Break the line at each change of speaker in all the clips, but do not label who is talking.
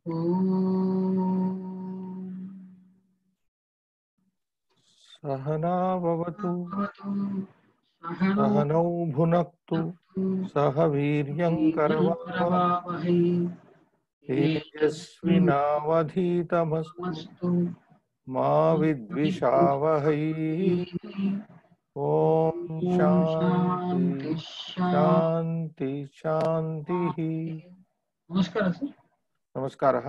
सहना भवतु
सहनौ
सहनौ भुनक्तु
भुनक्तु
सह वीर्यं
वीर्यं
करवावहै
करवावहै
तेजस्विनावधीतमस्तु
तेजस्विनावधीतमस्तु
मा
मा
विद्विषावहै।
विद्विषावहै।
ओम
ॐ
शांति
शान्ति
शांति शांति।
शान्तिः। नमस्कारः सर।
नमस्कारः,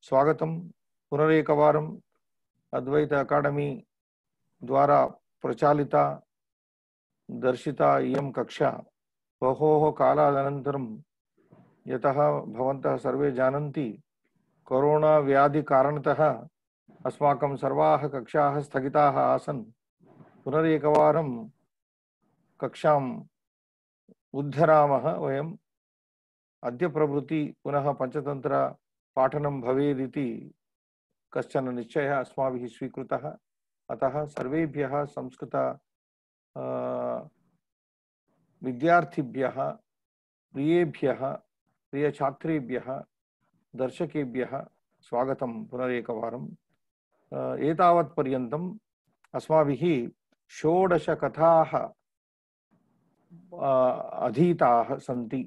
स्वागतं पुनरेकवारम् अद्वैत अकाडमी द्वारा प्रचालिता दर्शिता इयं कक्षा बहोः कालादनन्तरं, यतः भवन्तः सर्वे जानन्ति कोरोना व्याधि कारणतः अस्माकं सर्वाः कक्षाः स्थगिताः आसन्। पुनरेकवारं कक्षाम् उद्धरामः वयम्। अद्य प्रभृति पुनः पंचतंत्र पाठनं भवेदिति कश्चन निश्चयः अस्माभिः स्वीकृतः। अतः सर्वेभ्यः संस्कृत विद्यार्थिभ्यः, प्रियेभ्यः, प्रियछात्रेभ्यः, दर्शकेभ्यः स्वागतं पुनरेकवारम्। एतावत् पर्यन्तम् अस्माभिः 16 कथाः अधीताः सन्ति।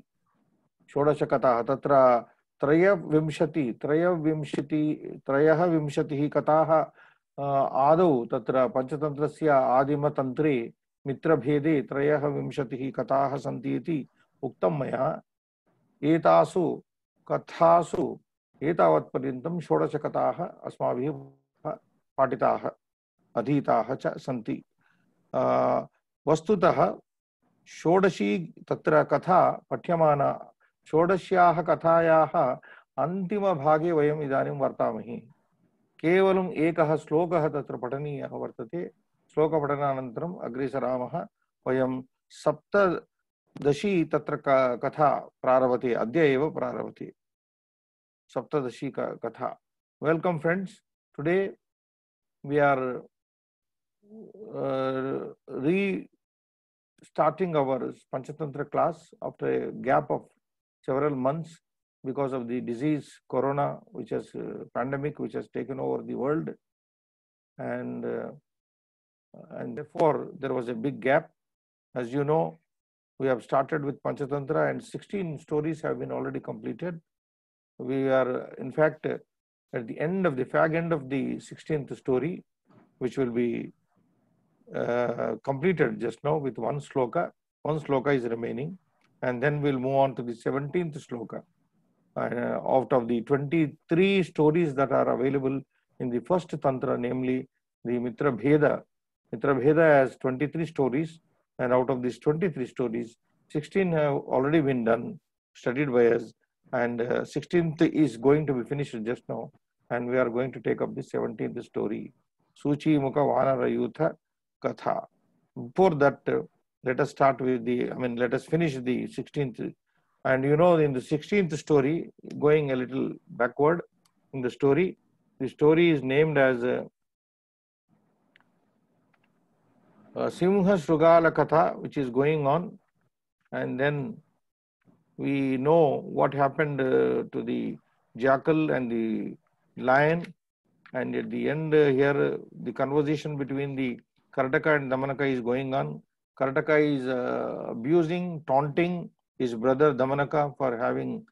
16 कथाः, तत्र त्रयविंशतिः कथाः आदौ तत्र पंचतन्त्रस्य आदिमतन्त्रे मित्रभेदे त्रयविंशतिः कथाः सन्ति इति उक्तं मया। एतासु कथासु एतावत्पर्यन्तं 16 कथाः अस्माभिः पाठिताः, अधीताः च सन्ति। वस्तुतः 16 तत्र कथा पठ्यमाना। 16 कथायाः अन्तिमभागे वयम् इदानीं वर्तामहे। केवलम् एकः श्लोकः तत्र पठनीयः वर्तते। श्लोकपठनानन्तरम् अग्रे सरामः। वयं 17 तत्र कथा प्रारभते, अद्य एव प्रारभते 17 कथा। Welcome friends, today we are starting our Panchatantra class after a gap of several months because of the disease corona, which is pandemic which has taken over the world, and therefore there was a big gap. As you know, we have started with Panchatantra and 16 stories have been already completed. We are in fact at the end of the fag end of the 16th story, which will be completed just now with one sloka. One sloka is remaining, and then we'll move on to the 17th sloka. Out of the 23 stories that are available in the first tantra, namely the Mitra Bheda. Mitra Bheda has 23 stories, and out of these 23 stories, 16 have already been done, studied by us, and 16th is going to be finished just now, and we are going to take up the 17th story, Suchi Mukha Vanara Yutha Katha. Before that, let us start with let us finish the 16th. And you know, in the 16th story, going a little backward in the story is named as Simha Shrugala Katha, which is going on. And then we know what happened to the jackal and the lion. And at the end here, the conversation between the Karataka and Damanaka is going on. Karataka is abusing, taunting his brother Damanaka for having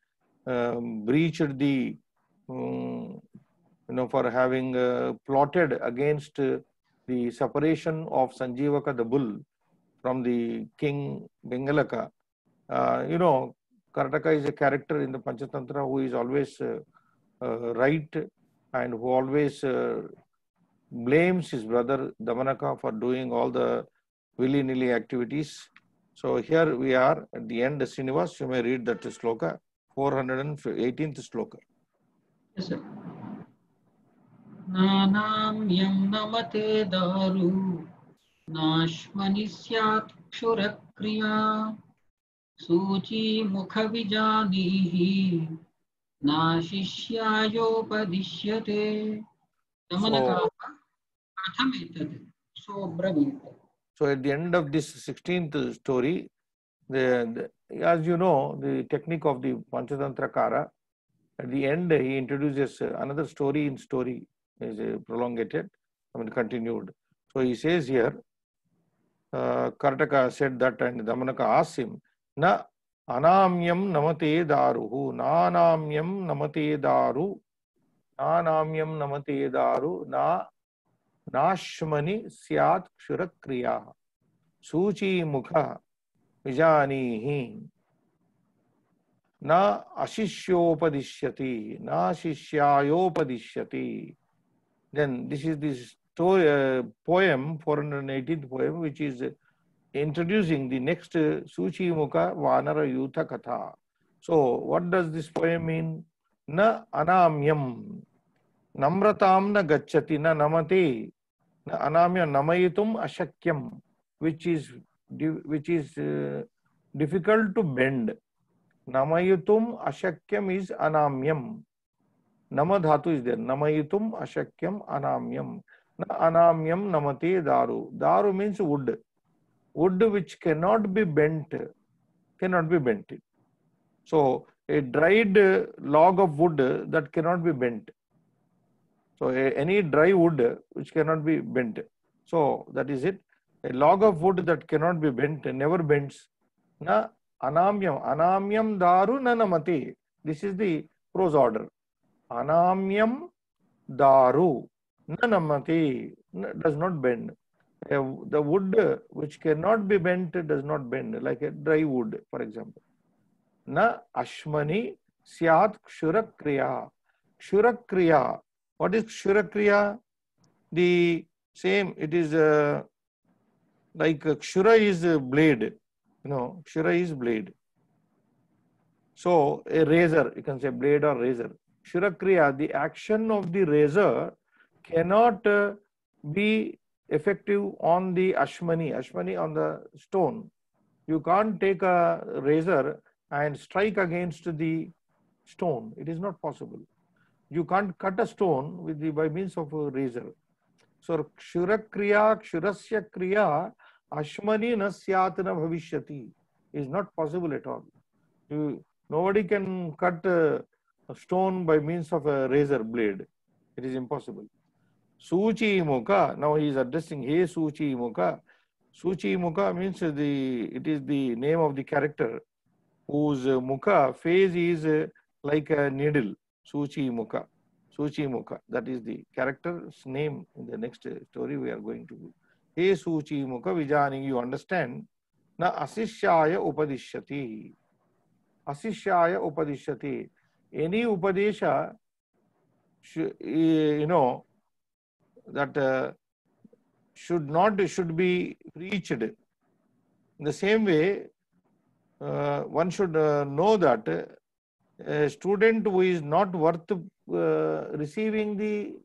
breached the, for having plotted against the separation of Sanjeevaka the bull from the king Bengalaka. Karataka is a character in the Panchatantra who is always right and who always blames his brother Damanaka for doing all the willy-nilly activities. So here we are at the end. Srinivas, you may read that sloka, 418th sloka.
Yes, sir. Nanam yam namate daru nashmani syat kshura suchi mukha vijanihi nashisyayopadishyate damanaka kathametad sobravit.
So at the end of this 16th story, as you know, the technique of the Panchatantra Kara, At the end, he introduces another story in story, is prolongated, continued. So he says here, Karataka said that, and Damanaka asked him, Na anamyam namate daruhu, na anamyam namate daru, na anamyam namate daru, na nashmani syat kshurakriya, suchi mukha vijanihi, na ashishyopadishyati, na shishyayopadishyati. Then this is this story, poem, 418th poem, which is introducing the next Suchi Mukha Vanara Yutha Katha. So what does this poem mean? Na anamyam, namratam na gacchati, na namate, na anamyam namayitum ashakyam, which is difficult to bend. Namayitum ashakyam is anamyam. Nama dhatu is there. Namayitum ashakyam anamyam. Na anamyam namate daru. Daru means wood. Wood which cannot be bent. So a dried log of wood that cannot be bent. So any dry wood which cannot be bent. So that is it. A log of wood that cannot be bent, never bends. Na anamyam. Anamyam daru na namate. This is the prose order. Anamyam daru na namate, does not bend. The wood which cannot be bent does not bend, like a dry wood, for example. Na ashmani syat kshurakriya. Kshurakriya. What is kshurakriya? The same, it is like kshura is a blade. Kshura is blade. So a razor, you can say blade or razor. Kshurakriya, the action of the razor cannot be effective on the ashmani on the stone. You can't take a razor and strike against the stone. It is not possible. You can't cut a stone by means of a razor. So kshurakriya, kshurasya kriya, ashmani na syat na bhavishyati is not possible at all. Nobody can cut a stone by means of a razor blade. It is impossible. Suchi mukha. Now he is addressing, hey Suchi mukha. Suchi mukha means it is the name of the character whose mukha, face is like a needle. Suchi mukha. Suchi mukha. That is the character's name in the next story we are going to do. Hey Suchi mukha vijani, you understand? Na asishyaya upadishyati. Asishyaya upadishyati. Any upadesha, that should be preached. In the same way, one should know that a student who is not worth receiving the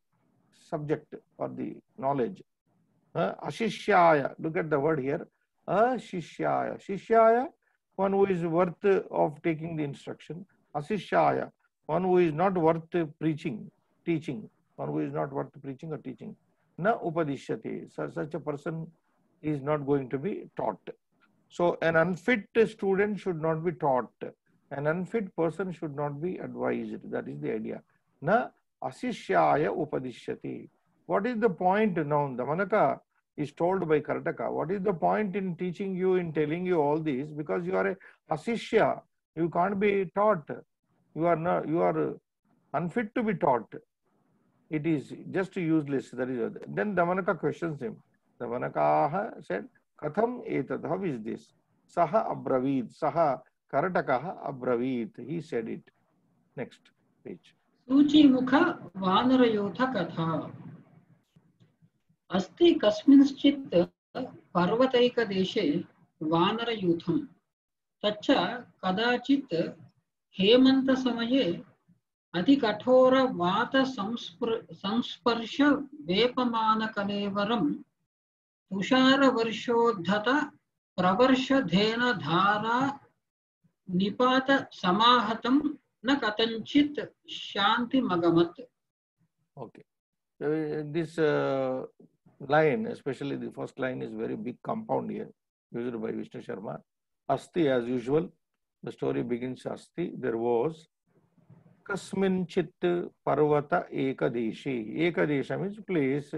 subject or the knowledge. Ashishyaya, look at the word here. Ashishyaya. Shishyaya, one who is worth of taking the instruction. Asishyaya, one who is not worth teaching. One who is not worth preaching or teaching. Na upadishyate. Such a person is not going to be taught. So an unfit student should not be taught. An unfit person should not be advised. That is the idea. Na asishyaya upadishyate. What is the point now? Damanaka is told by Karataka. What is the point in teaching you, in telling you all this? Because you are a asishya. You can't be taught. You are unfit to be taught. It is just useless. That is. Then Damanaka questions him. Damanaka said, Katham etad, how is this? Saha abravit, Saha Karataka abravit. He said it. Next page.
Suchi mukha vanarayotha katha. अस्ति कस्मिंश्चित् पर्वतैकदेशे वानरयूथं तच्च कदाचित् हेमन्तसमये अतिकठोरवातसंस्पर्श वेपमानकलेवरं तुषारवर्षोद्धत प्रवर्षधेन धारा निपात समाहतं न कथंचित् शान्तिमगमत्.
Okay. This line, especially the first line, is very big compound here, used by Vishnu Sharma. Asti, as usual, the story begins Asti. There was. Kasminchit Parvata Ekadeshi. Ekadesha means place,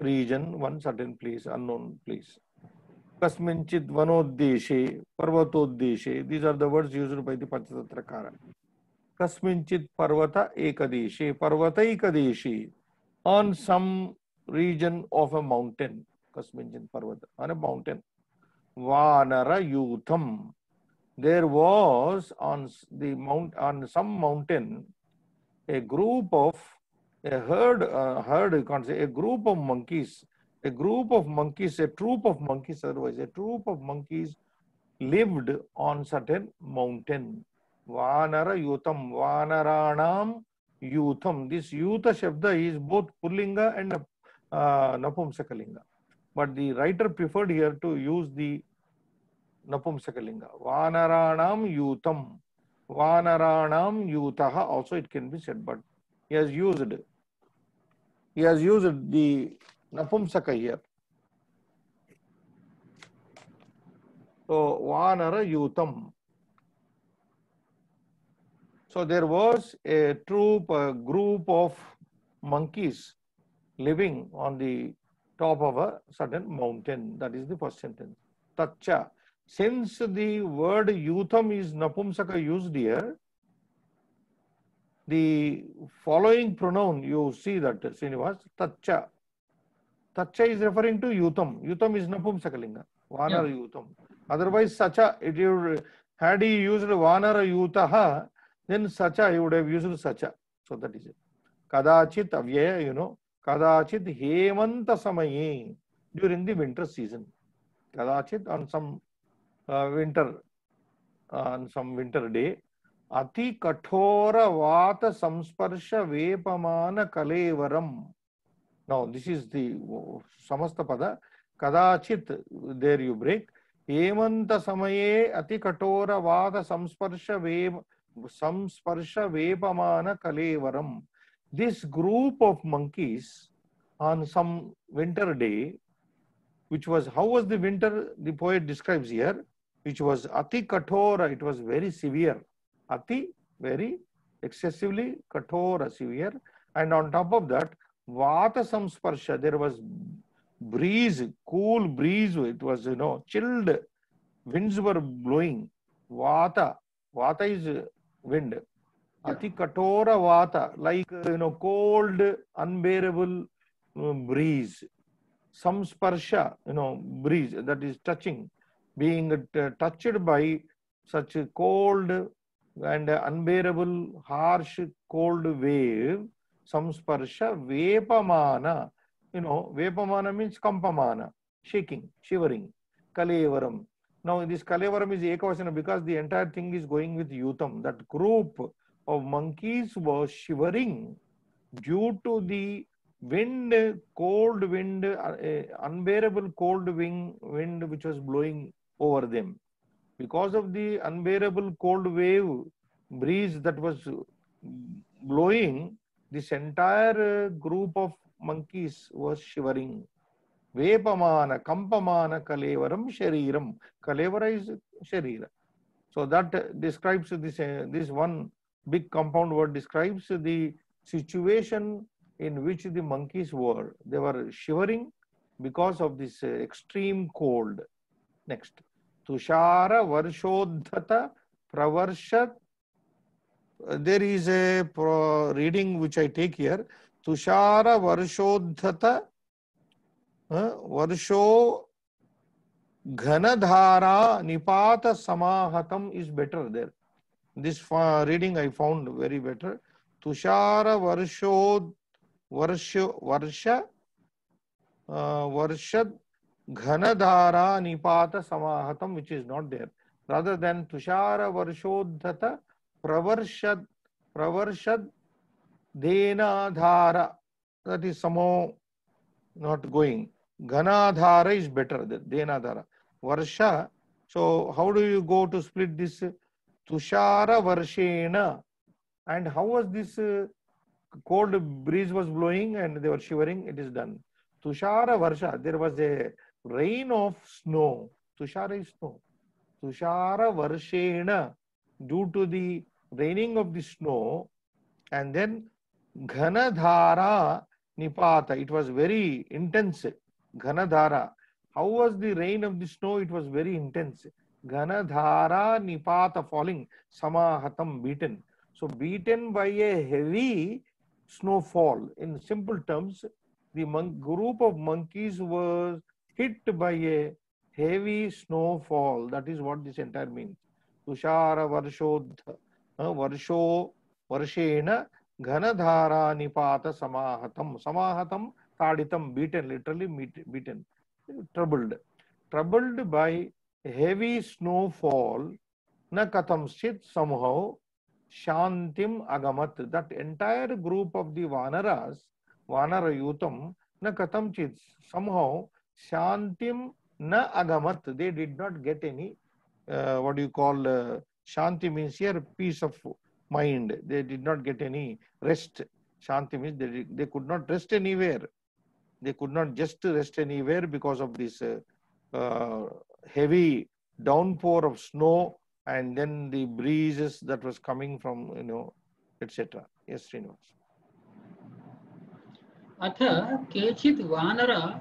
region, one certain place, unknown place. Kasminchit Vanodeshe, Parvatodeshe. These are the words used by the Panchatatrakara. Kasminchit Parvata Ekadeshe, Parvata Ekadeshi. On some region of a mountain. Kasminchit Parvata, on a mountain. Vanara Yutham. There was on some mountain a group of a herd, you can't say, a group of monkeys, a troop of monkeys, otherwise a troop of monkeys lived on certain mountain. Vanara Yutham, Vanaranam Yutham. This Yutha Shabda is both Pullinga and Napumsakalinga. But the writer preferred here to use the Napumsakalinga. Vanaranam Yutham. Vanaranam Yutaha also it can be said, but he has used the Napumsaka here. So Vanara Yutham. So there was a troop, a group of monkeys living on the top of a certain mountain. That is the first sentence. Tacha. Since the word Yutham is Napumsaka used here, the following pronoun, you see that, Srinivas, Tacha. Tacha is referring to Yutham. Yutham is Napumsakalinga. Vanara Yutham. Otherwise, Sacha, had he used Vanara Yutaha, then Sacha, he would have used Sacha. So that is it. Kadachit Avyaya, Kadachit Hemanta Samaye, during the winter season. Kadachit on some winter day. Ati Kathora Vata Samsparsha Vepamana Kalevaram. Now, this is the Samasta Pada. Kadachit, there you break. Hemanta Samaye Ati Kathora Vata Samsparsha Vepamana Kalevaram. This group of monkeys on some winter day, which was, how was the winter? The poet describes here, which was Ati Kathora, it was very severe. Ati, very excessively, Kathora, severe. And on top of that, Vata Samsparsha, there was breeze, cool breeze, it was, chilled, winds were blowing. Vata is wind. Ati Kathora Vata, like, cold, unbearable breeze. Samsparsha, breeze, that is touching, being touched by such a cold and unbearable, harsh, cold wave. Samsparsha Vepamana, Vepamana means Kampamana, shaking, shivering. Kalevaram. Now this Kalevaram is Ekavachana because the entire thing is going with Yutham. That group of monkeys was shivering due to the wind, cold wind, unbearable cold wind which was blowing over them. Because of the unbearable cold wave breeze that was blowing, this entire group of monkeys was shivering. Vepamana, Kampamana, Kalevaram, Shariram. Kalevara is Sharira. So that describes this one big compound word describes the situation in which the monkeys were. They were shivering because of this extreme cold. Next. Tushara Varshodhata Pravarshat. There is a reading which I take here. Tushara Varshodhata Varsho Ghanadhara Nipata Samahatam is better there. This reading I found very better. Tushara Varsha Varshad Ghanadhara Nipata Samahatam, which is not there. Rather than Tushara Varshodhata Pravarshad Denadhara. That is somehow not going. Ghanadhara is better than Denadhara. Varsha. So how do you go to split this? Tushara Varshena. And how was this cold breeze was blowing and they were shivering? It is done. Tushara Varsha. There was a rain of snow. Tushara is snow. Tushara Varshena. Due to the raining of the snow, And then Ghanadhara Nipata, it was very intense. Ghanadhara. How was the rain of the snow? It was very intense. Ghanadhara Nipata, falling. Samahatam, beaten. So beaten by a heavy snowfall. In simple terms, the group of monkeys was hit by a heavy snowfall. That is what this entire means. Tushara Varshodha, Varsho, Varshena, Ghanadhara Nipata Samahatam. Samahatam, Taditam, beaten, literally beaten, troubled. Troubled by heavy snowfall, na katamsit, somehow, Shantim Agamat. That entire group of the Vanaras, Vanara Yutam, na katamchit, somehow, Shantim na Agamat. They did not get any, what do you call, Shanti means here peace of mind. They did not get any rest. Shanti means they could not rest anywhere. They could not just rest anywhere because of this heavy downpour of snow and then the breezes that was coming from, etc. Yes, Srinivas.
अथ केचित् वानरा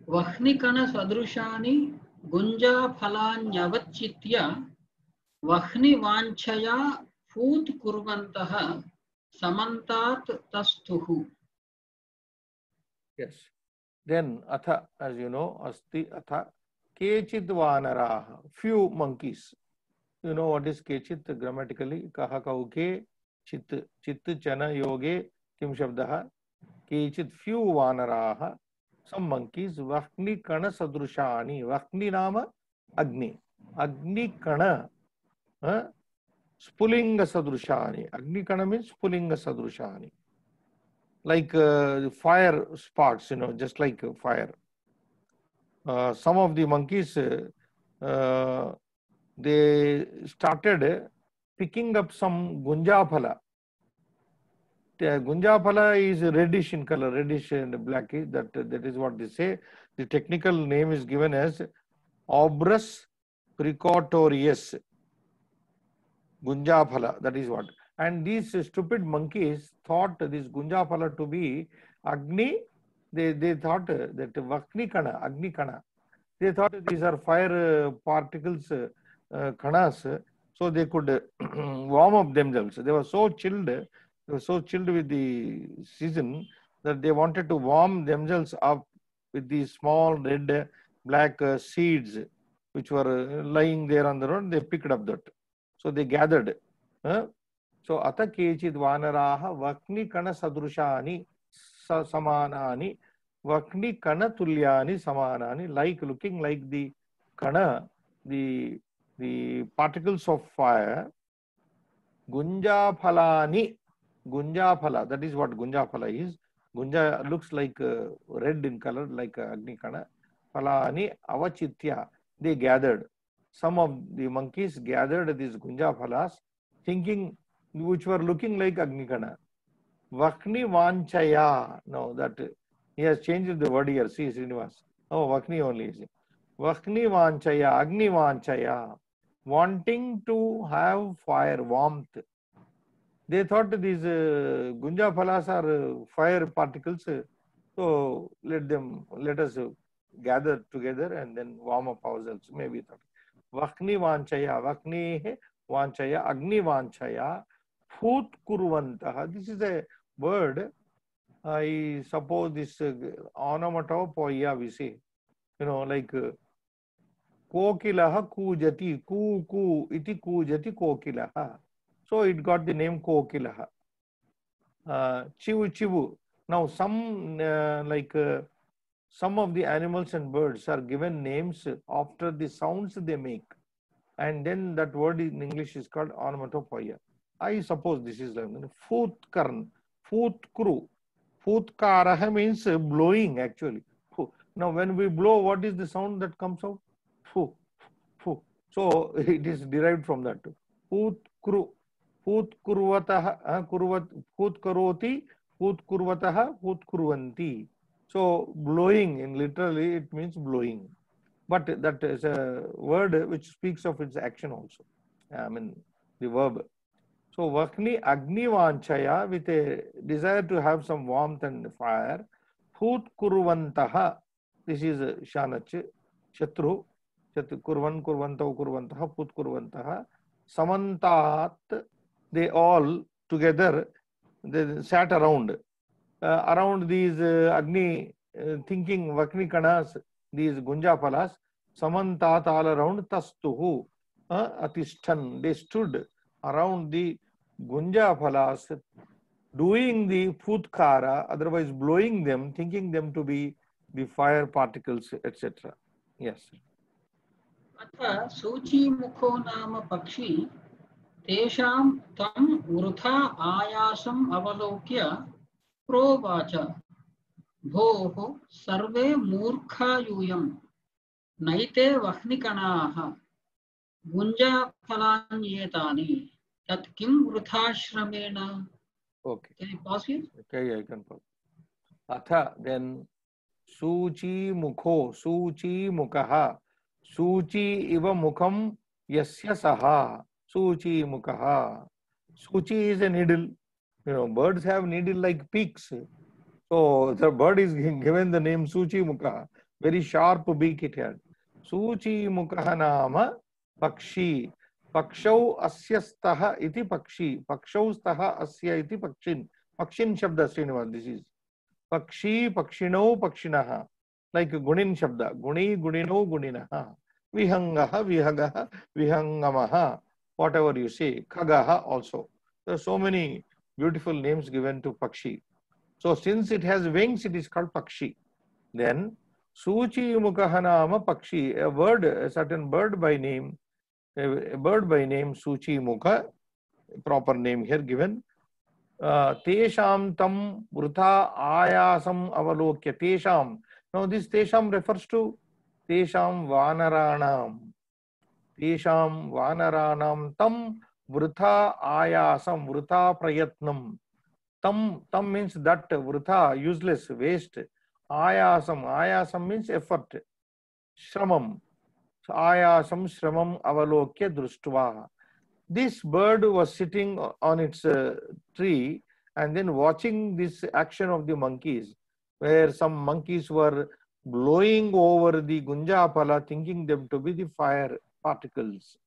वह्निकणसदृशानि गुञ्जाफलान्यवचित्य वह्निवाञ्छया फूत्कुर्वन्तः समन्तात् तस्थुः.
Yes. Then atha, as you know, asti atha kechit vanaraha, few monkeys. You know what is kechit grammatically? Kaha kauke chit, chit chana yoge kim shabdaha. Kechit, few vanaraha, some monkeys, Vahni kana sadrushani. Vahni nama Agni. Agni kana, Spulinga sadrushani. Agni kana means Spulinga sadrushani. Like fire sparks, just like fire. Some of the monkeys, they started picking up some gunjaphala. Gunjaphala is reddish in color, reddish and black. That is what they say. The technical name is given as Obrus precotorius. Gunjaphala, that is what. And these stupid monkeys thought this Gunjaphala to be Agni. They thought that Vakni Kana, Agni Kana. They thought these are fire particles, Kanas, so they could warm up themselves. They were so chilled. They were so chilled with the season that they wanted to warm themselves up with these small red, black seeds which were lying there on the road. They picked up that. So they gathered. So ata kechid vanaraha vakni kana sadrushani samanani vakni kana tulyani samanani, like looking like the kana, the particles of fire. Gunjaphalani, Gunjaphala, that is what Gunjaphala is. Gunja looks like red in color, like Agni Kana. Phalani avachitya, they gathered. Some of the monkeys gathered these Gunjaphalas, thinking, which were looking like Agni Kana. Vakni vanchaya, no, that he has changed the word here. See, Srinivas. Oh, Vakni only is it. Vakni vanchaya, Agni vanchaya, wanting to have fire, warmth. They thought these Gunjaphalas are fire particles, so let us gather together and then warm up ourselves. Maybe thought. Vakni vanchaya, Vakni vanchaya, Agni vanchaya, Phut kurvantaha. This is a word. I suppose this onomatopoeia we say. Like Kokilaha kujati, ku iti kujati kokilaha. So it got the name Kokilaha. Chivu chivu. Now some some of the animals and birds are given names after the sounds they make, and then that word in English is called onomatopoeia. I suppose this is like Futkarn, Futkru. Futkaraha means blowing actually. Now when we blow, what is the sound that comes out? Fu, fu. So it is derived from that. Futkru. Futkurvataha, Futkaroti, Futkurvataha, Futkurvanti. So blowing, in literally it means blowing. But that is a word which speaks of its action also. I mean the verb. So Vakni Agni Vanchaya, with a desire to have some warmth and fire. Phut Kurvantaha, this is Shanach, Shatru, Kurvan Kurvantahu Kurvantaha, Phut Kurvantaha, Samantat, they all together, they sat around these Agni, thinking Vakni Kanas, these Gunja Palas, Samantat all around Tastuhu, Atishtan, they stood around the Gunja Palas, doing the Futkara, otherwise blowing them, thinking them to be the fire particles, etc. Yes.
अथ सूचीमुखो नाम पक्षी तेषां तं वृथा आयासम् अवलोक्य प्रोवाच भोः सर्वे मूर्खा यूयं नैते वह्निकणाः गुञ्जाफलान्येतानि तत् किं वृथाश्रमेण.
Okay.
Can you pause here?
Okay, I can pause. Atha, then Suchi Mukho, Suchi Mukaha, Suchi Iva Mukham Yasya Saha, Suchi Mukaha. Suchi is a needle. You know, birds have needle-like beaks. So the bird is given the name Suchi Mukaha. Very sharp beak it had. Suchi Mukaha Nama Pakshi. Pakshau Asyastaha iti Pakshi. Pakshau Staha Asya iti Pakshin. Pakshin Shabda Srinivas. This is Pakshi, Pakshino, Pakshinaha. Like Gunin Shabda. Guni, Gunino, Guninaha. Vihangaha, Vihagaha, Vihangamaha. Whatever you say. Khagaha also. There are so many beautiful names given to Pakshi. So since it has wings, it is called Pakshi. Then Suchi Mukhahanama Pakshi, a bird, a certain bird by name, a bird by name Suchi Mukha, proper name here given. Tesham tam vrutha ayasam avalokya. Tesham. Now this Tesham refers to Tesham Vanaranam. Tesham Vanaranam tam vrutha ayasam, vrutha prayatnam. Tam means that, vrutha, useless, waste. Ayasam means effort. Shramam. Ayasam shramam avalokya društva. This bird was sitting on its tree and then watching this action of the monkeys, where some monkeys were blowing over the Gunjapala, thinking them to be the fire particles.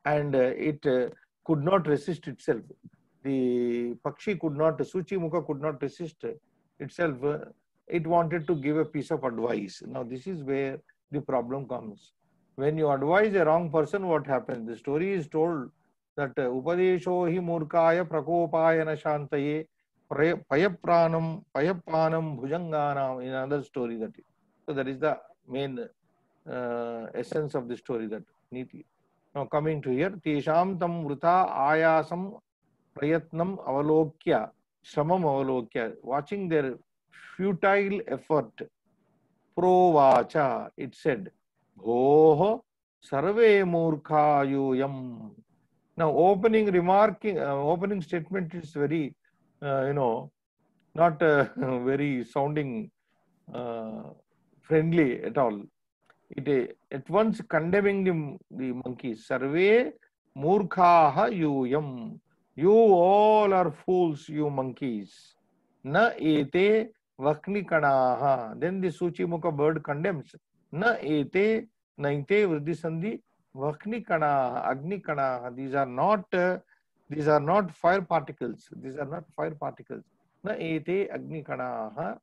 And it could not resist itself. The Pakshi could not, Suchi Mukha could not resist itself. It wanted to give a piece of advice. Now this is where the problem comes. When you advise a wrong person, what happens? The story is told that Upadesho hi murkaya prakopaya na shantaye payapranam bhujanganam, in another story. That is. So that is the main essence of the story, that niti. Now coming to here, Tesham tam vrutha ayasam prayatnam avalokya, shramam avalokya, watching their futile effort. Provacha, it said, Bhoho sarve murkha yuyam. Now opening statement is very, not very sounding friendly at all. It at once condemning the monkeys. Sarve murkhaha yuyam. You all are fools, you monkeys. Na ete vakni kanaha. Then the Suchi Mukha bird condemns. Na ete naite vriddhi sandhi vakni kanaha, agni kanaha. These are not fire particles. These are not fire particles. Na ete agni kanaha.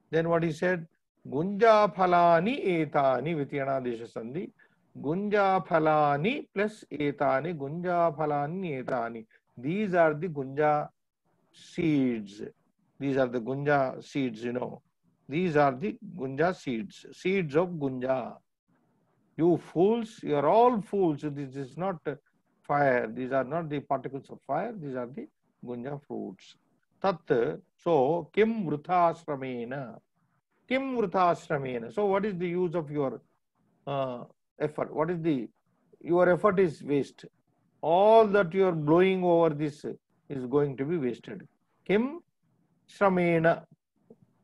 Then what he said? Gunja phalani etani vityana desha sandhi. Gunja phalani plus etani. Gunja phalani etani. These are the Gunja seeds. These are the Gunja seeds, you know. These are the Gunja seeds. Seeds of Gunja. You fools, you are all fools. This is not fire. These are not the particles of fire. These are the Gunja fruits. Tat, so, kim vrutha ashramena. So what is the use of your effort? Your effort is waste. All that you are blowing over this is going to be wasted. Kim shramena.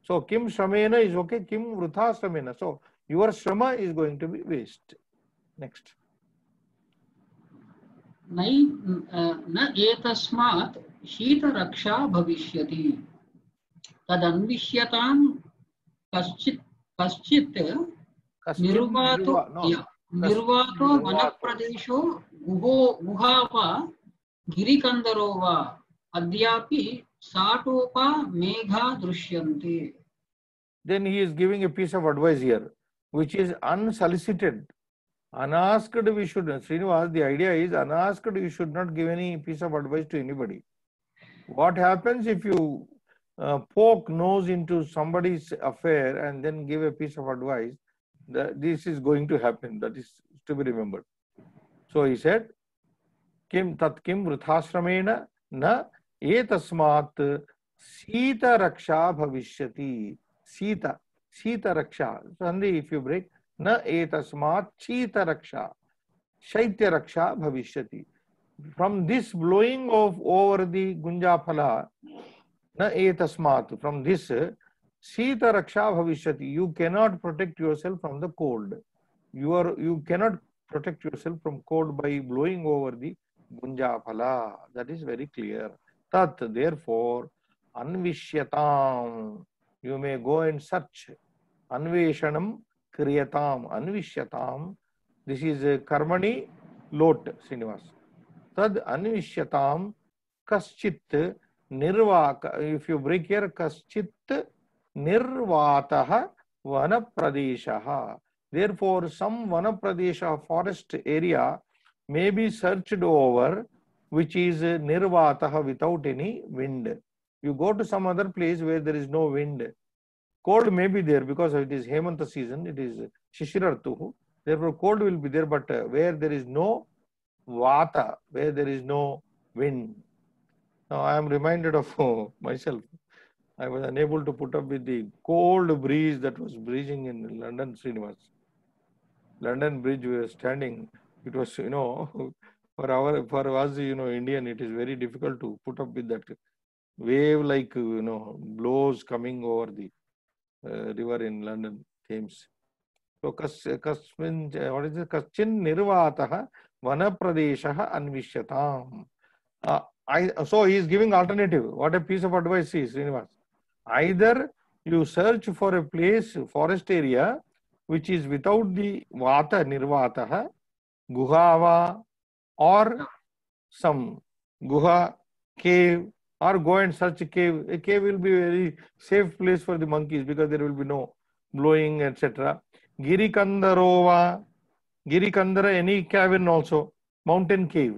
So kim shramena is okay. Kim vrutha shramena. So your shrama is going to be waste. Next.
नै न एतस्मात् शीतरक्षा भविष्यति तदन्विष्यतां कश्चित् कश्चित्
Kaschin
निर्वातो
nirva, no, Kaschin
निर्वातो
nirvato.
वनप्रदेशो गुहा वा गिरिकन्दरो वा अद्यापि साटोपा मेघा दृश्यन्ते.
Then he is giving a piece of advice here, which is unsolicited. Unasked, we should, Srinivas, the idea is unasked, you should not give any piece of advice to anybody. What happens if you poke nose into somebody's affair and then give a piece of advice? This is going to happen. That is to be remembered. So he said, Kim tat kim vrthashramena na etasmat sita raksha bhavishyati. Sita raksha. Sandhi, if you break, na etasmat sita raksha. Shaitya raksha bhavishyati. From this blowing of over the gunjaphala, na etasmat, from this sita raksha bhavishyati, you cannot protect yourself from the cold. You cannot protect yourself from cold by blowing over the gunjaphala. That is very clear. Tat, therefore, anvishyatam, you may go and search. Anveshanam kriyatam, anvishyatam. This is karmani lot, Srinivas. Tad anvishyatam kaschit nirvaka. If you break here, kaschit nirvataha vanapradeshaha. Therefore, some vanapradesha forest area may be searched over, which is nirvataha, without any wind. You go to some other place where there is no wind. Cold may be there because it is Hemanta season, it is Shishirartuhu. Therefore, cold will be there, but where there is no vata, where there is no wind. Now, I am reminded of myself. I was unable to put up with the cold breeze that was breezing in London, Srinivas. London Bridge, we were standing. It was, for us, Indian, it is very difficult to put up with that wave like, blows coming over the river in London, Thames. So, kasmin, what is it? Kaschin nirvataha vanapradeshaha anvishyatam. So he is giving alternative. What a piece of advice is, Srinivas. Either you search for a place, forest area, which is without the vata, nirvataha, guhava, or some guha, cave, or go and search a cave. A cave will be a very safe place for the monkeys because there will be no blowing, etc. Girikandarova, Girikandara, any cavern also, mountain cave.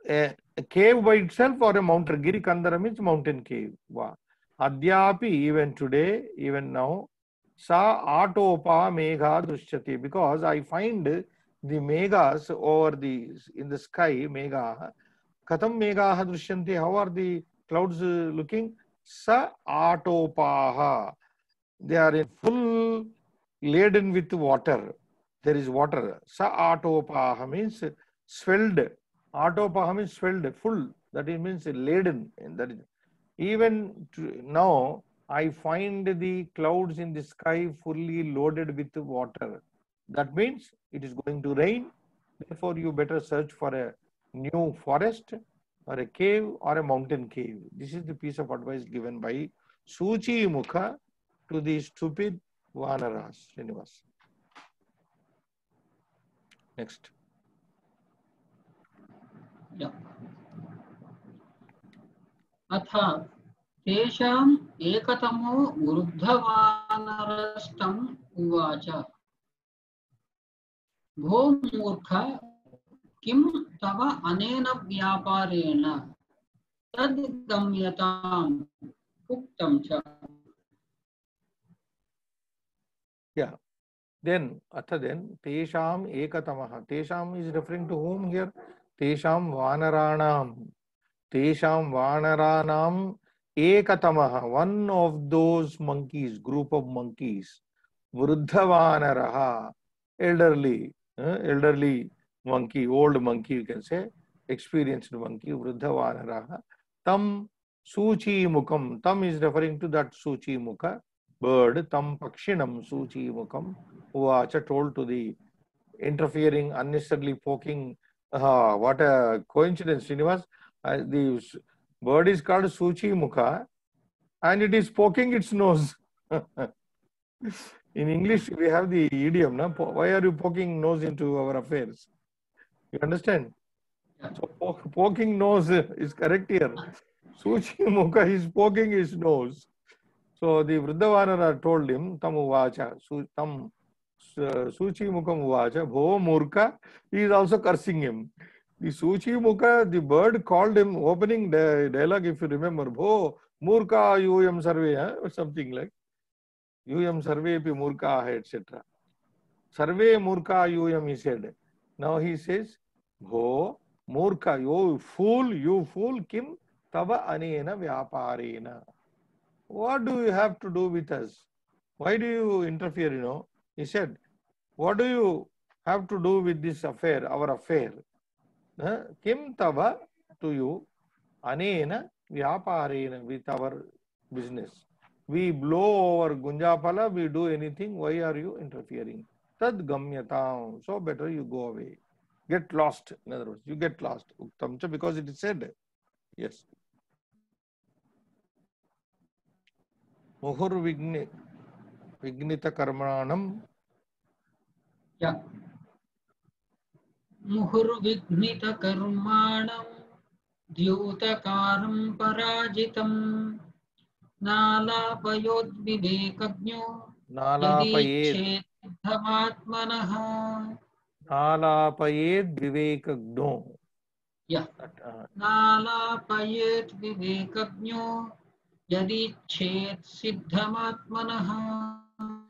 A cave by itself or a mountain. Girikandara means mountain cave. Wow. Adyapi, even today, even now, sa atopa megha drushyati, because I find the meghas over in the sky, megha. Katham megha drusyanti, how are the clouds looking? Sa atopaha. They are in full laden with water. There is water. Sa atopaha means swelled. Atopaha means swelled, full. That is means laden. That is, even now, I find the clouds in the sky fully loaded with water. That means it is going to rain. Therefore, you better search for a new forest or a cave or a mountain cave. This is the piece of advice given by Suchi Mukha to the stupid Vanaras. Srinivas. Next.
Yeah. अथ तेषाम् एकतमो वृद्धवानरस्तम् उवाच भो मूर्ख किं तव अनेन व्यापारेण तद्गम्यताम् उक्तं च.
Yeah. Then, Tesham Ekatamaha. Tesham is referring to whom here? Tesham Vanaranam. Tesham Vanaranam Ekatamaha. One of those monkeys, group of monkeys. Vruddhavanaraha. Elderly monkey, old monkey, you can say. Experienced monkey. Vruddhavanaraha. Tam Suchi Mukam. Tam is referring to that Suchi Mukha. Bird, tam pakshinam suchi mukam, uvacha, told to the interfering, unnecessarily poking What a coincidence, Srinivas. The bird is called Suchi Mukha and it is poking its nose. In English, we have the idiom, na? Why are you poking nose into our affairs? You understand?
Yeah.
So poking nose is correct here. Suchi Mukha is poking his nose. So the Vrindavanara told him, Tam uvacha, Suchi Mukham uvacha, Bho Murka. He is also cursing him. The Suchi Mukha, the bird called him, opening the dialogue, if you remember, Bho Murka Yuyam Sarve, or something like Yuyam Sarve pi Murka, etc. Sarve Murka Yuyam, he said. Now he says, Bho Murka, you fool, Kim Tava Anena Vyaparena. What do you have to do with us? Why do you interfere, He said, what do you have to do with this affair, our affair? Kim tava, to you, anena vyaparena, with our business. We blow over Gunjapala, we do anything, why are you interfering? Tad gamyatam, so better you go away. Get lost, in other words, you get lost. Uktamcha, because it is said. Yes. Muhur Vignita Karmanam.
Yeah. मुहुर्विघ्नितकर्माणं द्यूतकारं पराजितं नालापयोद्विवेकज्ञो
Nalapayed.
यदीच्छेद्धमात्मनः.
Nalapayed Vivekagno.
Yeah. नालापयेद्विवेकज्ञो यदीच्छेत् सिद्धमात्मनः.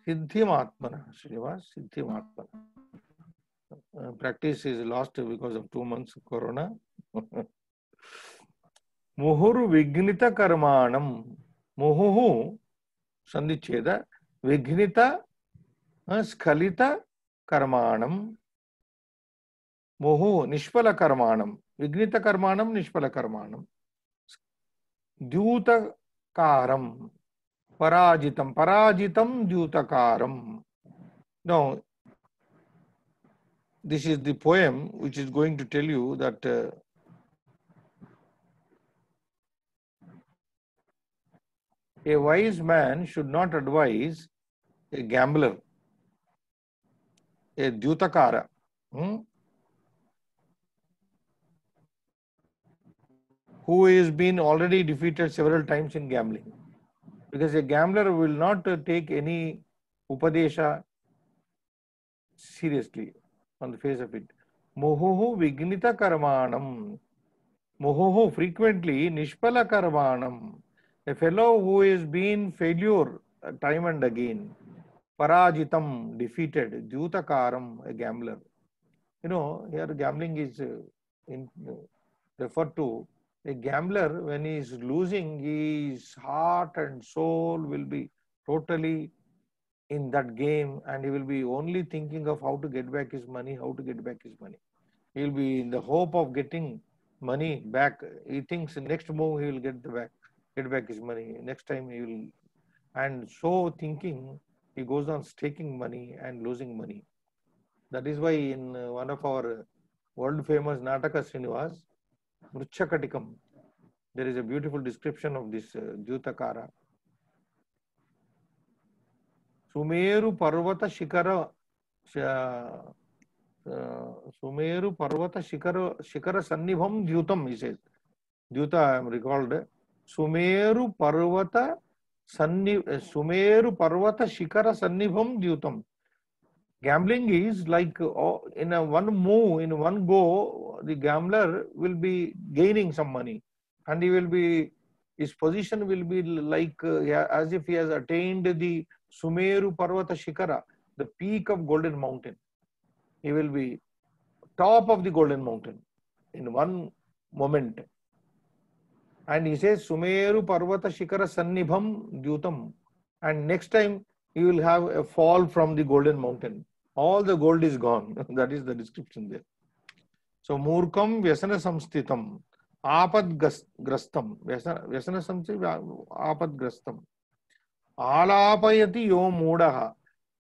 Siddhimatmana, Srinivas, Siddhimatmana. Practice is lost because of 2 months of corona. Muhur Vignita Karmanam. Muhuhu, Sandhicheda, Vignita, Skalita Karmanam. Muhu, Nishpala Karmanam. Vignita Karmanam, Nishpala Karmanam. Dyuta Karam. Parajitam. Parajitam Dyutakaram. Now, this is the poem which is going to tell you that a wise man should not advise a gambler, a Dyutakara, who has been already defeated several times in gambling. Because a gambler will not take any Upadesha seriously on the face of it. Mohoho Vignita Karmanam. Mohoho, frequently Nishpala Karmanam. A fellow who has been failure time and again. Parajitam, defeated. Dyutakaram, a gambler. Here gambling is referred to. A gambler, when he is losing, his heart and soul will be totally in that game, and he will be only thinking of how to get back his money, He will be in the hope of getting money back. He thinks next move he will get back his money. Next time he will, and so thinking, he goes on staking money and losing money. That is why in one of our world famous Nataka Srinivas, Mruchakatikam, there is a beautiful description of this Dyutakara. Sumeru Parvata Shikara Sannibham Dyutam, he says. Dyuta, I am recalled. Sumeru Parvata Shikara Sannibham Dyutam. Gambling is like in a one move, in one go, the gambler will be gaining some money, and his position will be like as if he has attained the Sumeru Parvata Shikara, the peak of Golden Mountain. He will be top of the Golden Mountain in one moment. And he says Sumeru Parvata Shikara Sannibham Dyutam. And next time he will have a fall from the Golden Mountain. All the gold is gone. That is the description there. So Murkam Vyasana Samstitam. Apad Grastam. Vyasana Samstitam Apad Grastam. Alapayati yo Mudaha.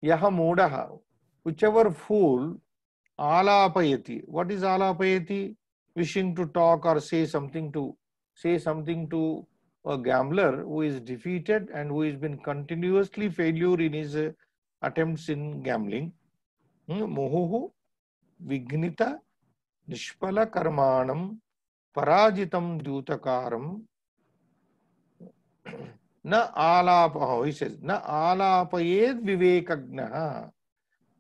Yaha Mudaha. Whichever fool Alapayati. What is alapayati? Wishing to talk or say something to a gambler who is defeated and who has been continuously failure in his attempts in gambling. Mohuhu vignita nishpala karmanam parajitam dutakaram na alapa. Oh, he says na alapayed vivekagnaha.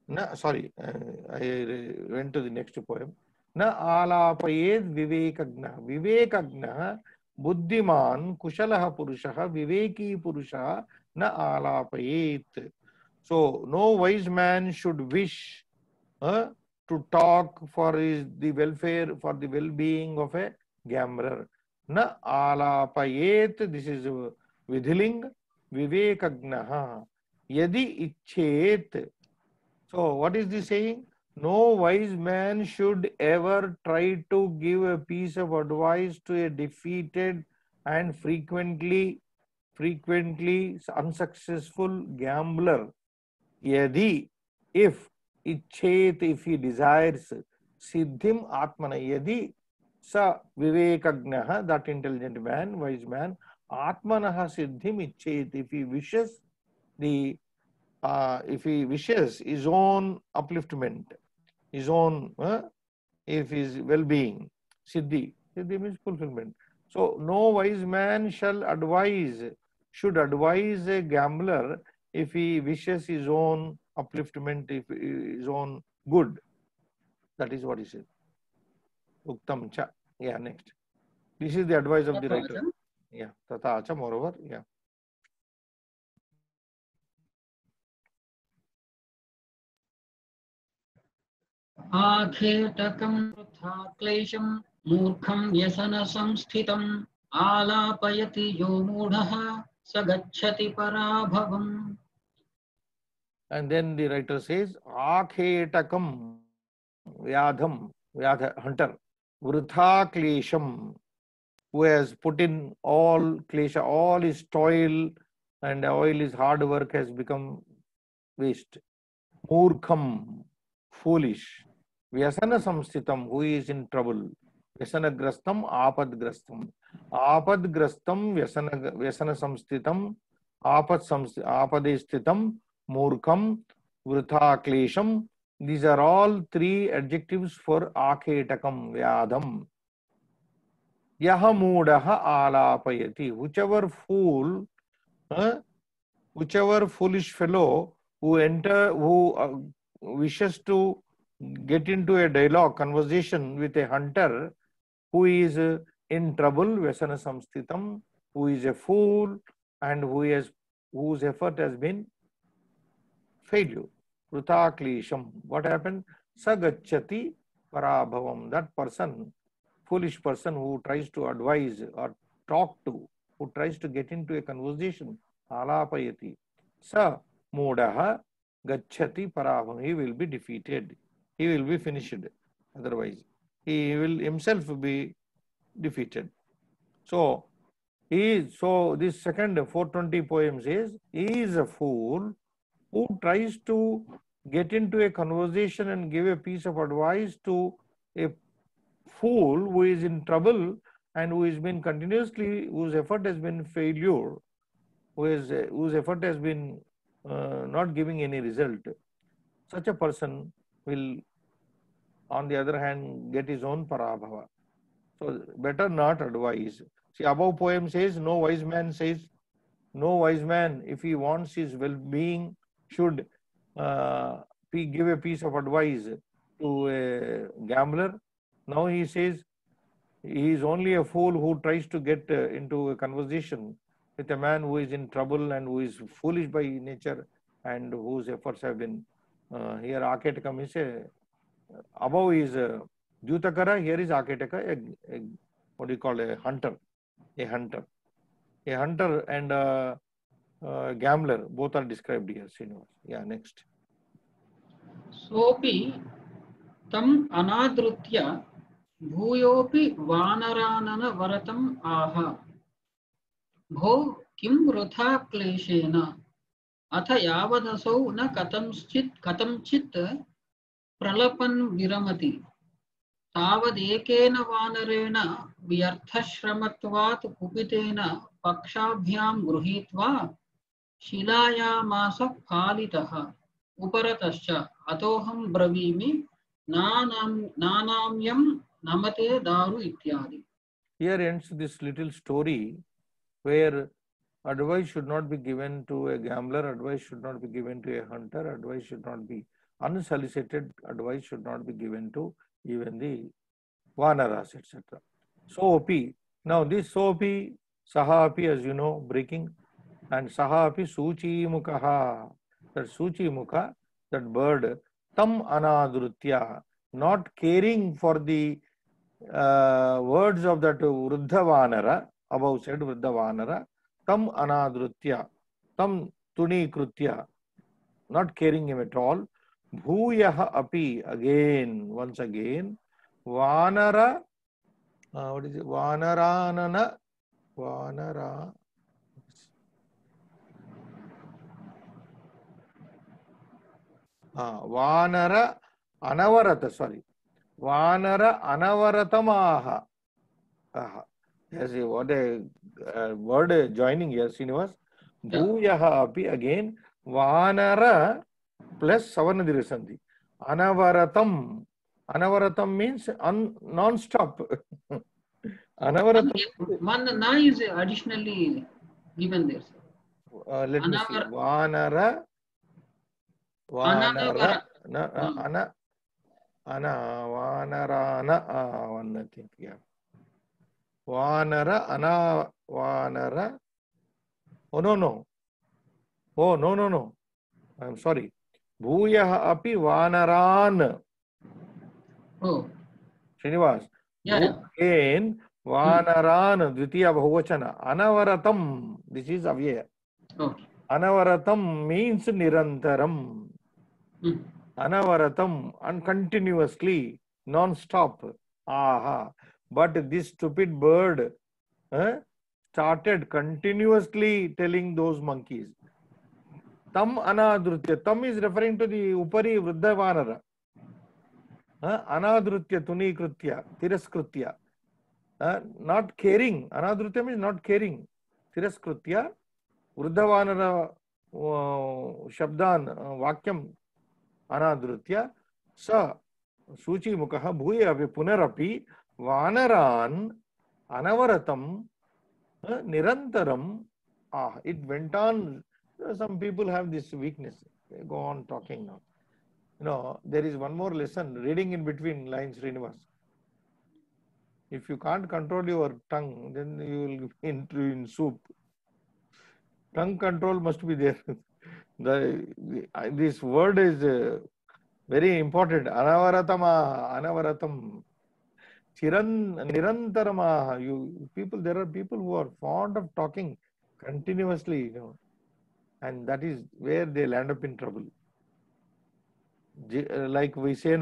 Na, sorry, I went to the next poem. Na alapayed vivekagnaha. Vivekagnaha buddhiman kushalaha purushaha viveki purushaha na alapayet. So no wise man should wish to talk for the welfare, for the well-being of a gambler. Na alapayet. This is vidhiling. Vivekagnaha yadi ichet. So what is this saying? No wise man should ever try to give a piece of advice to a defeated and frequently unsuccessful gambler. Yadi, if ichet, if he desires, siddhim atmana, yadi sa vivekagnaha, that intelligent man, wise man, atmanaha siddhim ichet, if he wishes his own upliftment, his own, if his well-being, siddhi means fulfillment. So no wise man should advise a gambler if he wishes his own upliftment, if his own good. That is what he said. Uktam cha. Yeah, next. This is the advice of the writer. Yeah, tata cha, moreover. Yeah.
आखेटकं वृथा क्लेशं मूर्खं व्यसन संस्थितम् आलापयति यो मूढः स गच्छति पराभवम्.
And then the writer says, Akhetakam Vyadham, Vyadha, hunter, Vrutha Klesham, who has put in all klesha, all his toil and all his hard work has become waste. Murkham, foolish. Vyasana Samsthitam, who is in trouble. Vyasana Grastam, Apad Grastam. Apad Grastam, Vyasana Samsthitam, Apade Sthitam, Murkham, Vrutha Klesham. These are all three adjectives for Akhetakam, Vyadham. Yahamudaha alapayati. Whichever foolish fellow who wishes to get into a dialogue, conversation with a hunter who is in trouble, Vyasana Samsthitam, who is a fool and whose effort has been failure. Vrutha Klesham. What happened? Sagacchati parabhavam. That person, foolish person who tries to advise or talk to, who tries to get into a conversation, alapayati. Sa mudaha gacchati parabhavam. He will be defeated. He will be finished. Otherwise, he will himself be defeated. So this second 420 poem says, he is a fool who tries to get into a conversation and give a piece of advice to a fool who is in trouble and who has been continuously, whose effort has been failure, whose effort has been not giving any result. Such a person will, on the other hand, get his own parabhava. So better not advise. See, above poem says, no wise man, if he wants his well-being, should give a piece of advice to a gambler. Now he says he is only a fool who tries to get into a conversation with a man who is in trouble and who is foolish by nature and whose efforts have been here Aketakam is above is Dhyutakara, here is Aketaka, what do you call a hunter and gambler, both are described here. Srinivas. Yeah, next.
सोऽपि तम् अनादृत्य भूयोऽपि वानरानन वरतम् आह भो किं वृथा क्लेशेन अथ यावदसौ न कथंचित् प्रलपन् विरमति तावदेकेन वानरेण व्यर्थश्रमत्वात् कुपितेन पक्षाभ्यां गृहीत्वा शिलायामास फालितः उपरतश्च अतोऽहं ब्रवीमि नानाम्यं नमते दारु इत्यादि.
Here ends this little story where advice should not be given to a gambler, advice should not be given to a hunter, advice should not be unsolicited, advice should not be given to even the vanaras, etc. Sopi. Now this Sopi, Sahapi, as you know, breaking, and Sahapi Suchi Mukaha. That Suchi Mukha, that bird, Tam Anadrutya, not caring for the words of that Vruddha Vanara, above said Vruddha Vanara, Tam Anadrutya, Tam Tuni Krutya, not caring him at all. Bhuyaha api, again, once again, Vanara, what is it? Vanaranana, Vanara, Vanara Anavarata, sorry. Vanara Anavaratamaha. Yes, what a word joining here, Srinivas. Bhuyaha api, again, Vanara plus Savanadiri Sandhi. Anavaratam. Anavaratam means non-stop. Anavaratam.
One na is additionally given there.
Let me see. Vanara. Vanara. Vanarana. One thing. Yeah. Vanara. Vanara. Oh, no. Oh, no. I'm sorry. Bhuyaha api Vanaran.
Oh.
Srinivas.
Yeah.
Again, Vanaran, Dvitiya Bahuvachana. Anavaratam. This is Avyaya.
Okay.
Anavaratam means Nirantaram. Anavaratam, and continuously, non-stop. Aha. But this stupid bird started continuously telling those monkeys. Tam Anadrutya. Tam is referring to the Upari Vruddha Vanara. Anadrutya, Tuni Krutya, Tiraskrutya. Not caring. Anadrutya means not caring. Tiraskrutya. Vruddha Vanara Shabdan Vakyam Anadrutya. Sa Suchi Mukaha Bhuya api Punarapi Vanaran Anavaratam Nirantaram. It went on. Some people have this weakness. They go on talking now. There is one more lesson, reading in between lines, Srinivas. If you can't control your tongue, then you will be in soup. Tongue control must be there. This word is very important. Anavaratam. Nirantarama. There are people who are fond of talking continuously, and that is where they land up in trouble. Like we say,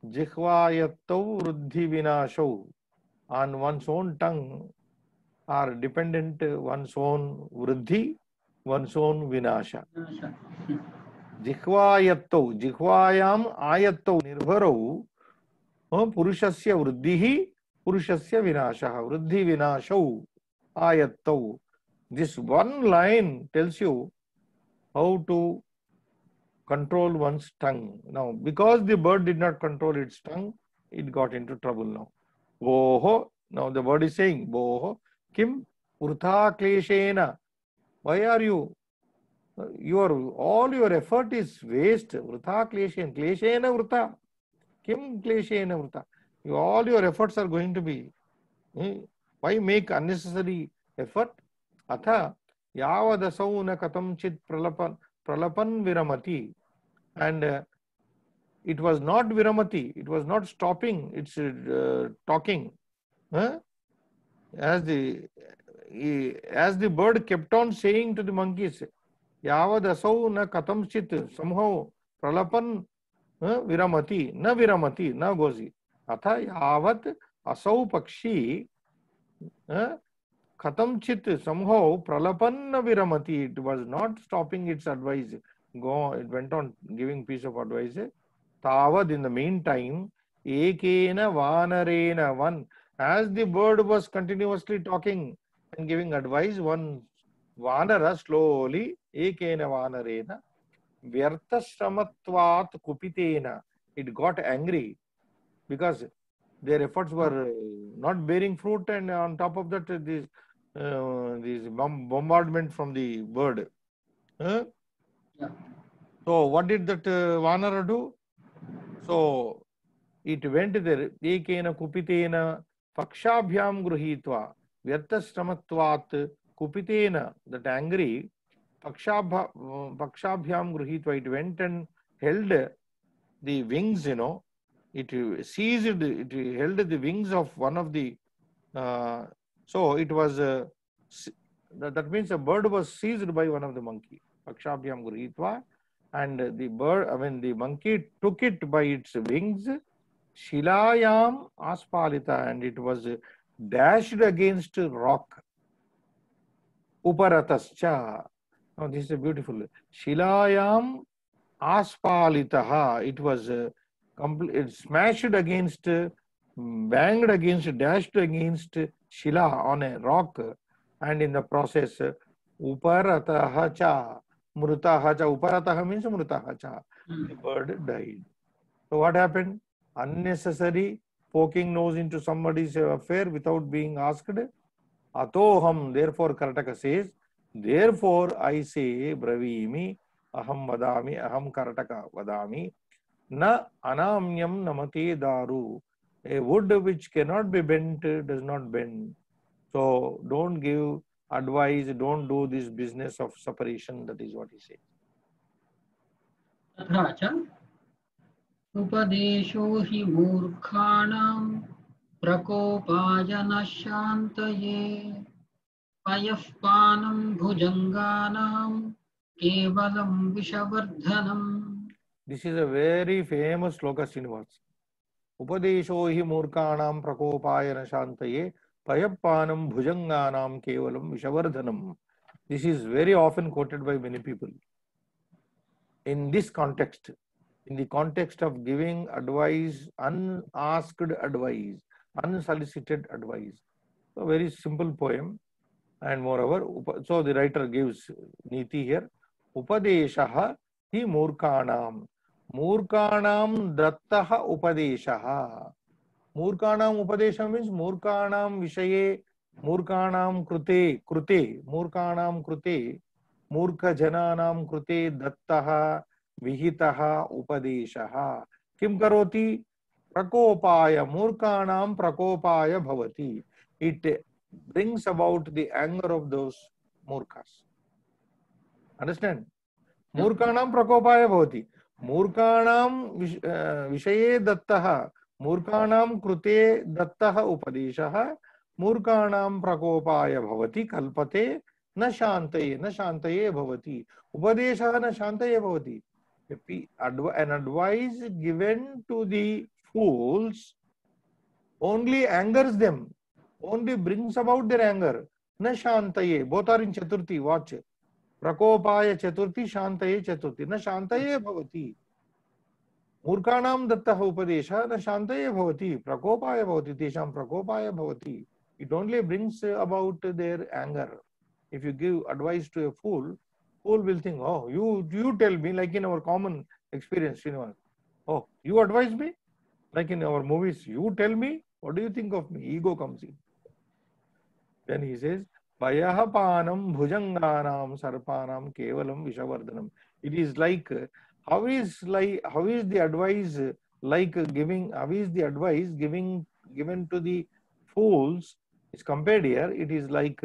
Jihvayattau Ruddhi Vinashau. On one's own tongue are dependent one's own Vruddhi, one's own Vinasha. Jihvayattau, Jihvayam Ayattau Nirbharau, Purushasya Vruddhihi, Purushasya Vinasha, Vruddhi Vinashau, Ayattau. This one line tells you how to control one's tongue. Now, because the bird did not control its tongue, it got into trouble now. Boho, now the bird is saying, Boho, Kim Urtha Kleshena. Why are you? All your effort is waste. Urtha Kleshena. Kleshena Urtha. Kim Kleshena Urtha. All your efforts are going to be. Why make unnecessary effort? Atha Yavadasauna Katamchit Pralapan Viramati. And it was not Viramati, it was not stopping its talking. As the bird kept on saying to the monkeys, Yavadasau na katamchit, somehow Pralapan Viramati, na gozi. Atha Yavat asau pakshi Katamchit, somehow Pralapan Viramati, it was not stopping its advice. It went on giving piece of advice. Tavad, in the meantime, ekena vanarena, one, as the bird was continuously talking and giving advice, one vanara slowly, ekena vanarena, vyarthashramatvat kupitena, it got angry because their efforts were not bearing fruit, and on top of that, this bombardment from the bird. Huh?
Yeah.
So what did that Vanara do? So it went there. Ekena kupitena pakshabhyam gruhitva vyarthashramatvat kupitena, that angry pakshabhyam gruhitva, it went and held the wings, it seized, it held the wings of one of the, so it was, that means a bird was seized by one of the monkey. Pakshabhyam gruhitva, and the bird, the monkey took it by its wings, shilayam aspalita, and it was dashed against rock. Uparatascha. Now this is beautiful. Shilayam aspalitaha. It was it smashed against, banged against, dashed against shila, on a rock, and in the process, uparataha cha, mrutaha cha. Uparataha means mrutaha cha. The bird died. So what happened? Unnecessary poking nose into somebody's affair without being asked. Atoham, therefore Karataka says, therefore I say, bravimi, aham vadami, aham Karataka vadami, na anamyam namate daru. A wood which cannot be bent does not bend. So don't give advice, don't do this business of separation. That is what he says.
तथा च उपदेशो हि मूर्खाणां प्रकोपाय न शान्तये पयःपानं भुजङ्गानां केवलं विषवर्धनम्.
This is a very famous sloka, Srinivas. Upadesho hi murkanam prakopaya nashantaye payappanam bhujanganam kevalam vishavardhanam. This is very often quoted by many people. In this context, in the context of giving advice, unasked advice, unsolicited advice. So very simple poem, and moreover, so the writer gives niti here. Upadeshaha hi murkanam. Murkanam dattaha upadeshaha. Murkanam upadesha means murkanam vishaye, murkanam krute, murkanam krute, murkha jananam krute dattaha vihitaha upadeshaha. Kim karoti? Prakopaya, murkanam prakopaya bhavati. It brings about the anger of those murkhas. Understand? Murkanam prakopaya bhavati. Murkanam vishaye dattaha, murkanam krute dattaha upadeshaha, murkanam prakopaya bhavati kalpate na shantaye bhavati. Upadeshaha na shantaye bhavati. An advice given to the fools only angers them, only brings about their anger. Na shantaye. Both are in Chaturthi. Watch. Prakopaya Chaturthi, Shantaye Chaturthi. Na Shantaye bhavati. Murkanam dattaha upadesha, na Shantaye bhavati. Prakopaya bhavati. Tesham prakopaya bhavati. It only brings about their anger. If you give advice to a fool, fool will think, oh, you tell me, like in our common experience, Srinivas. Oh, you advise me? Like in our movies, you tell me, what do you think of me? Ego comes in. Then he says, Payahapanam bhujanganam sarpanam kevalam vishavardhanam. It is like, how is the advice given to the fools is compared here. It is like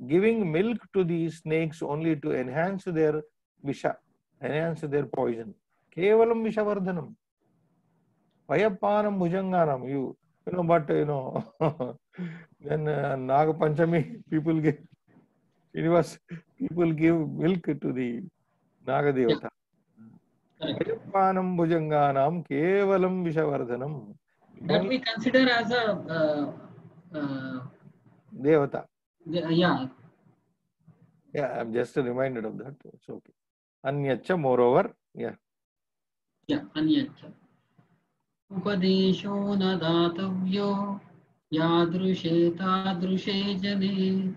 giving milk to the snakes only to enhance their visha, enhance their poison. Kevalam vishavardhanam. Payapanam bhujanganam. But then Naga Panchami, people give milk to the Naga Devata. Payapanam bhujanganam kevalam vishavardhanam.
That we consider as a
Devata.
Yeah.
Yeah, I'm just reminded of that. It's okay. Anyacha, moreover, yeah.
Yeah, Anyatya. Upadesho na datavyo yadrushe tadrushe jane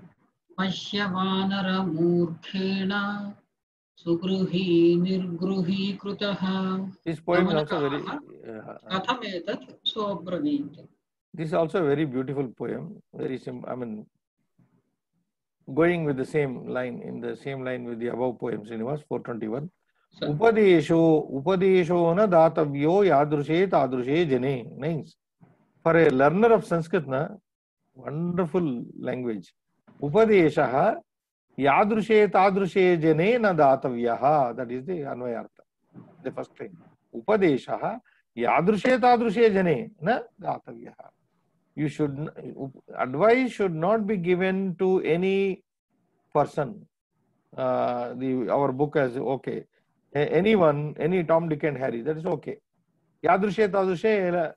Pashyavanara murkhena sugruhi nirgruhi krutaha
This poem is also very
Damanakaha kathametat sobravit.
this is also a very beautiful poem, very simple. I mean, going with the same line, in the same line with the above poems, Srinivas, 421.
Sir.
Upadesho na datavyo yadrushe tadrushe jane. Nice. For a learner of Sanskrit, na, wonderful language. Upadeshaha yadrushe tadrushe jane na datavyaha. That is the Anvayartha, the first line. Upadeshaha yadrushe tadrushe jane na datavyaha. You should, advice should not be given to any person. Our book has, okay, anyone, any Tom, Dick and Harry, that is okay. Yadrushe tadrushe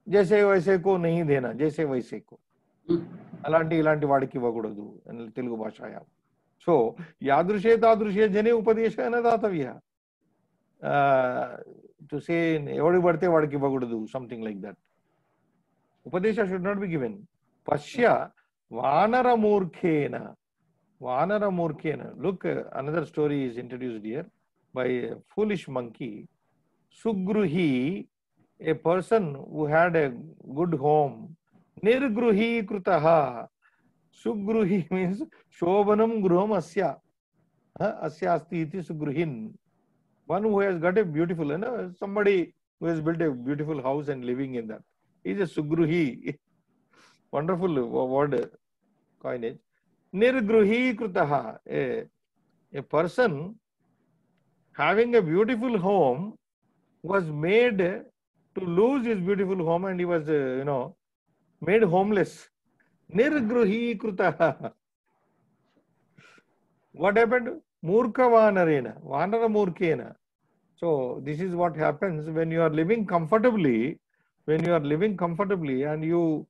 जैसे वैसे को नहीं देना, जैसे वैसे को అలాంటి ఇలాంటి వాడికి ఇవ్వకూడదు తెలుగు భాషాయాం. సో యాదృశే తాదృశే జనే ఉపదేశేన దాతవ్య. టు సే ఎవడికి పడితే వాడికి ఇవ్వకూడదు, సంథింగ్ లైక్ దట్. ఉపదేశ షుడ్ నాట్ బి గివెన్. పశ్య వానరమూర్ఖేన. వానరమూర్ఖేన. Look, another story is introduced here by foolish monkey. సుగృహి, a person who had a good home. Nirgruhi krutaha. Sugruhi means shobhanam gruham asya. Asya asti iti sugruhin. One who has got a beautiful, somebody who has built a beautiful house and living in that is a sugruhi. Wonderful word coinage. Nirgruhi krutaha. A person having a beautiful home was made to lose his beautiful home, and he was, made homeless. Nirgruhi krutaha. What happened? Murkha vanarena. Vanara murkhena. So this is what happens when you are living comfortably. When you are living comfortably and you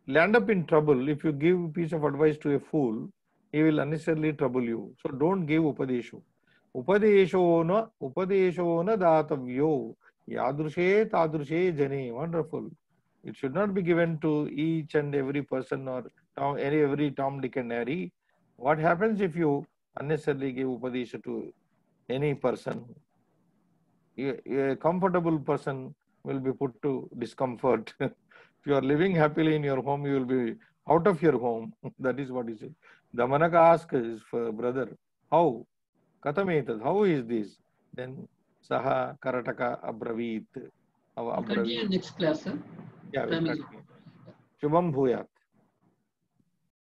land up in trouble, if you give a piece of advice to a fool, he will unnecessarily trouble you. So don't give upadesho. Upadesho na datavyo. Yadrushe tadrushe jane. Wonderful. It should not be given to each and every person or every Tom, Dick and Harry. What happens if you unnecessarily give upadesha to any person? A comfortable person will be put to discomfort. If you are living happily in your home, you will be out of your home. That is what he said. Damanaka asked his brother, how? Kathametat, how is this? Then Saha Karataka Abravit.
Continue next class, sir.
Yeah, we'll continue. Shubham Bhuyat.